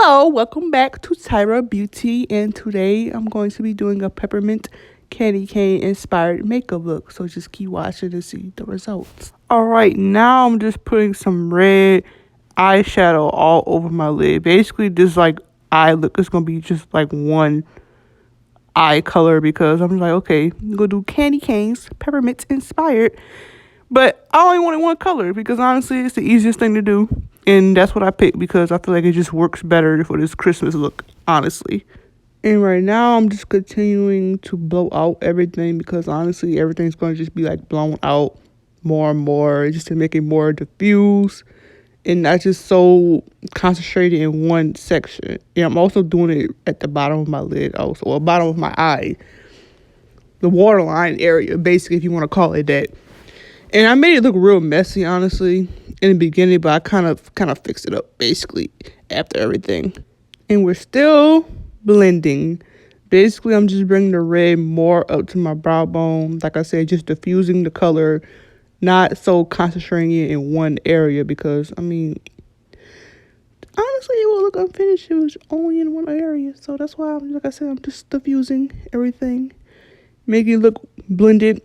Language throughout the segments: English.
Hello, welcome back to Tyra Beauty, and today I'm going to be doing a peppermint candy cane inspired makeup look, so just keep watching to see the results. Alright, now I'm just putting some red eyeshadow all over my lid. Basically, this eye look is going to be just like one eye color because I'm like, okay, I'm going to do candy canes, peppermint inspired. But I only wanted one color because honestly, it's the easiest thing to do. And that's what I picked because I feel like it just works better for this Christmas look, honestly. And right now, I'm just continuing to blow out everything because honestly, everything's going to just be like blown out more and more just to make it more diffuse and not just so concentrated in one section. And I'm also doing it at the bottom of my lid also, or bottom of my eye. The waterline area, basically, if you want to call it that. And I made it look real messy, honestly, in the beginning, but I kind of fixed it up, basically, after everything. And we're still blending. Basically, I'm just bringing the red more up to my brow bone. Like I said, just diffusing the color, not so concentrating it in one area because, honestly, it will look unfinished if it was only in one area. So that's why, like I said, I'm just diffusing everything, making it look blended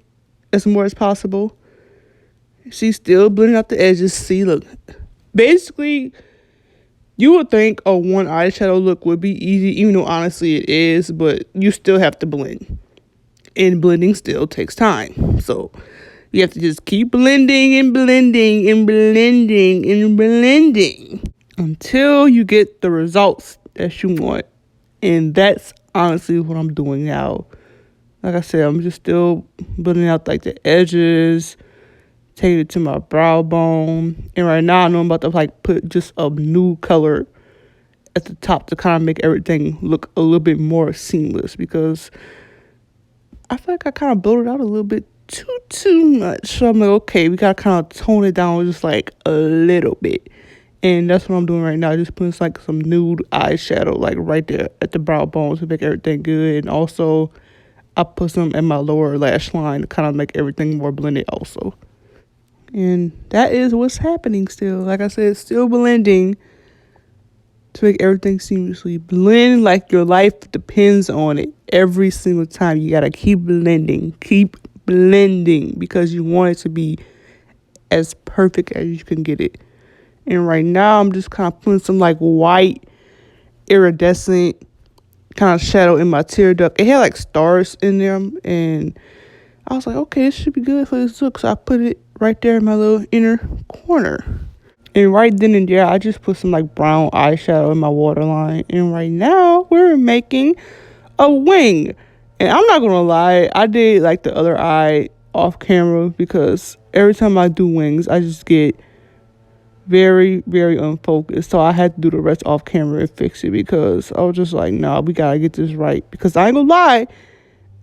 as more as possible. She's still blending out the edges. See, look. Basically, you would think a one eyeshadow look would be easy, even though honestly it is, but you still have to blend. And blending still takes time. So you have to just keep blending and blending and blending and blending until you get the results that you want. And that's honestly what I'm doing now. Like I said, I'm just still blending out like the edges, taking it to my brow bone. And right now I know I'm about to put just a new color at the top to kind of make everything look a little bit more seamless because I feel like I kind of blurred it out a little bit too much. So I'm like, okay, we got to kind of tone it down just like a little bit. And that's what I'm doing right now. Just putting some nude eyeshadow right there at the brow bone to make everything good. And also I put some in my lower lash line to kind of make everything more blended also. And that is what's happening still. Like I said, still blending to make everything seamlessly. Blend like your life depends on it. Every single time you got to keep blending because you want it to be as perfect as you can get it. And right now I'm just kind of putting some white iridescent kind of shadow in my tear duct. It had stars in there, and I was like, okay, this should be good for this look. So I put it right there in my little inner corner. And right then and there, I just put some brown eyeshadow in my waterline. And right now, we're making a wing. And I'm not going to lie, I did the other eye off camera because every time I do wings, I just get very, very unfocused. So I had to do the rest off camera and fix it because I was just like, nah, we got to get this right. Because I ain't going to lie,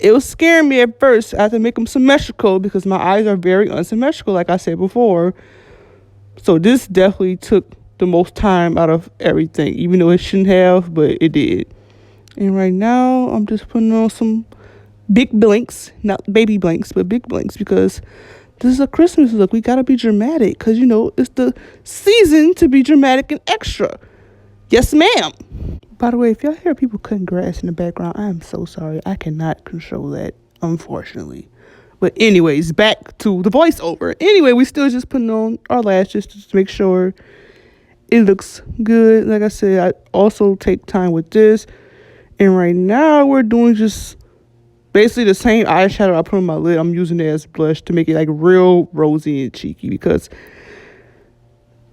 it was scaring me at first. I had to make them symmetrical because my eyes are very unsymmetrical, like I said before. So this definitely took the most time out of everything, even though it shouldn't have, but it did. And right now, I'm just putting on some big blinks, not baby blinks, but big blinks because this is a Christmas look. We got to be dramatic because, it's the season to be dramatic and extra. Yes, ma'am. By the way, if y'all hear people cutting grass in the background, I am so sorry. I cannot control that, unfortunately. But anyways, back to the voiceover. Anyway, we still just putting on our lashes just to make sure it looks good. Like I said, I also take time with this. And right now, we're doing just basically the same eyeshadow I put on my lid. I'm using it as blush to make it real rosy and cheeky because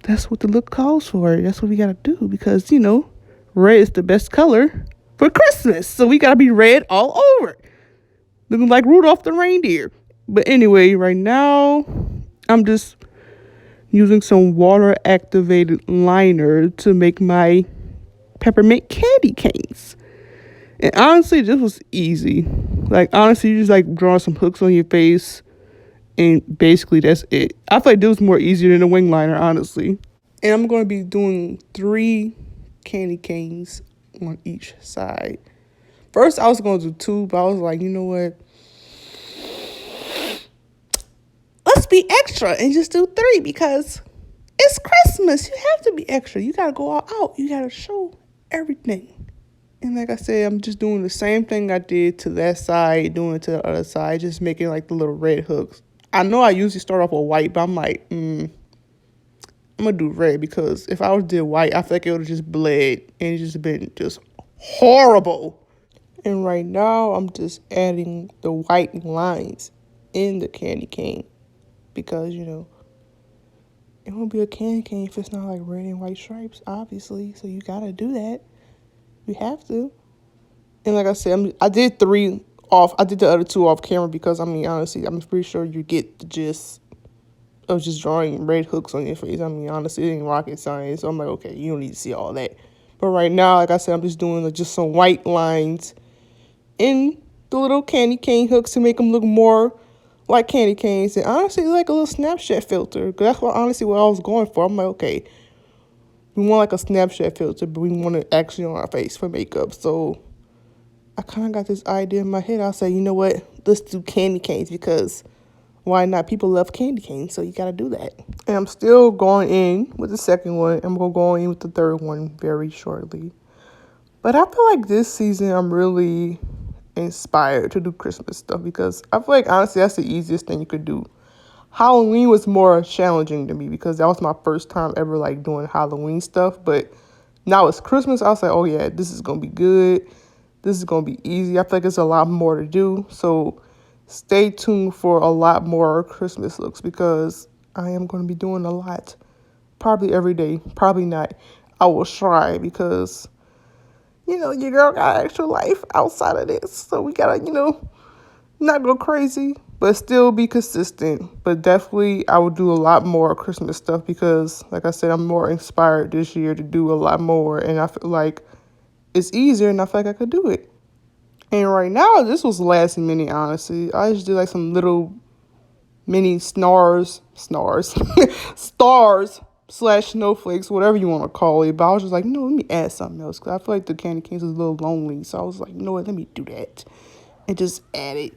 that's what the look calls for. That's what we got to do because, red is the best color for Christmas. So we got to be red all over. Looking like Rudolph the reindeer. But anyway, right now, I'm just using some water-activated liner to make my peppermint candy canes. And honestly, this was easy. Honestly, you just draw some hooks on your face. And basically, that's it. I feel like this was more easier than a wing liner, honestly. And I'm going to be doing 3 candy canes on each side. First, I was going to do 2, but I was like, you know what? Let's be extra and just do 3 because it's Christmas. You have to be extra. You got to go all out. You got to show everything. And like I said, I'm just doing the same thing I did to that side, doing it to the other side, just making like the little red hooks. I know I usually start off with white, but I'm like, I'm gonna do red because if I was did white, I feel like it would have just bled and it just been just horrible. And right now, I'm just adding the white lines in the candy cane because it won't be a candy cane if it's not like red and white stripes, obviously. So you gotta do that. You have to. And like I said, I did 3 off. I did the other 2 off camera because honestly, I'm pretty sure you get the gist of just drawing red hooks on your face. Honestly, it ain't rocket science. So I'm like, okay, you don't need to see all that. But right now, like I said, I'm just doing just some white lines in the little candy cane hooks to make them look more like candy canes. And honestly, like a little Snapchat filter. Cause that's what I was going for. I'm like, okay, we want like a Snapchat filter, but we want it actually on our face for makeup. So I kind of got this idea in my head. I'll say, you know what? Let's do candy canes because why not? People love candy canes, so you got to do that. And I'm still going in with the second one. I'm going to go in with the third one very shortly. But I feel like this season I'm really inspired to do Christmas stuff because I feel like honestly that's the easiest thing you could do. Halloween was more challenging to me because that was my first time ever like doing Halloween stuff. But now it's Christmas. I was like, oh yeah, this is going to be good. This is going to be easy. I feel like there's a lot more to do. So stay tuned for a lot more Christmas looks because I am going to be doing a lot. Probably every day. Probably not. I will try because, your girl got extra life outside of this. So we got to, not go crazy, but still be consistent. But definitely I will do a lot more Christmas stuff because, like I said, I'm more inspired this year to do a lot more. And I feel like it's easier and I feel like I could do it. And right now, this was last minute, honestly. I just did like some little mini stars slash snowflakes, whatever you want to call it. But I was just like, let me add something else. Because I feel like the candy canes is a little lonely. So I was like, let me do that. And just add it.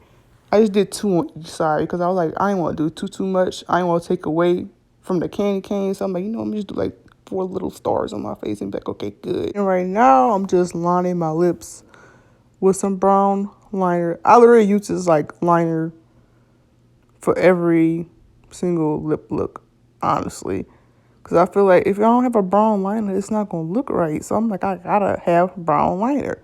I just did 2 on each side because I was like, I didn't want to do too much. I didn't want to take away from the candy cane. So I'm like, let me just do like 4 little stars on my face and be like, okay, good. And right now, I'm just lining my lips with some brown liner. I literally use this like liner for every single lip look, honestly. Because I feel like if I don't have a brown liner, it's not going to look right. So I'm like, I gotta have brown liner.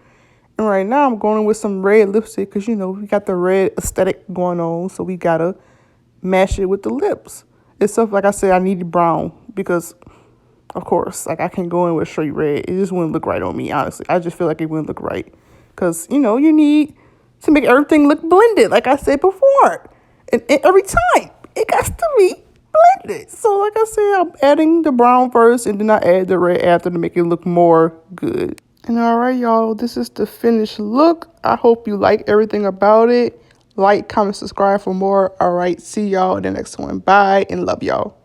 And right now I'm going in with some red lipstick because, we got the red aesthetic going on. So we gotta match it with the lips. It's stuff like I said, I needed brown because, of course, like I can't go in with straight red. It just wouldn't look right on me, honestly. I just feel like it wouldn't look right. Because, you need to make everything look blended, like I said before. And every time, it got to be blended. So, like I said, I'm adding the brown first, and then I add the red after to make it look more good. And all right, y'all, this is the finished look. I hope you like everything about it. Like, comment, subscribe for more. All right, see y'all in the next one. Bye, and love y'all.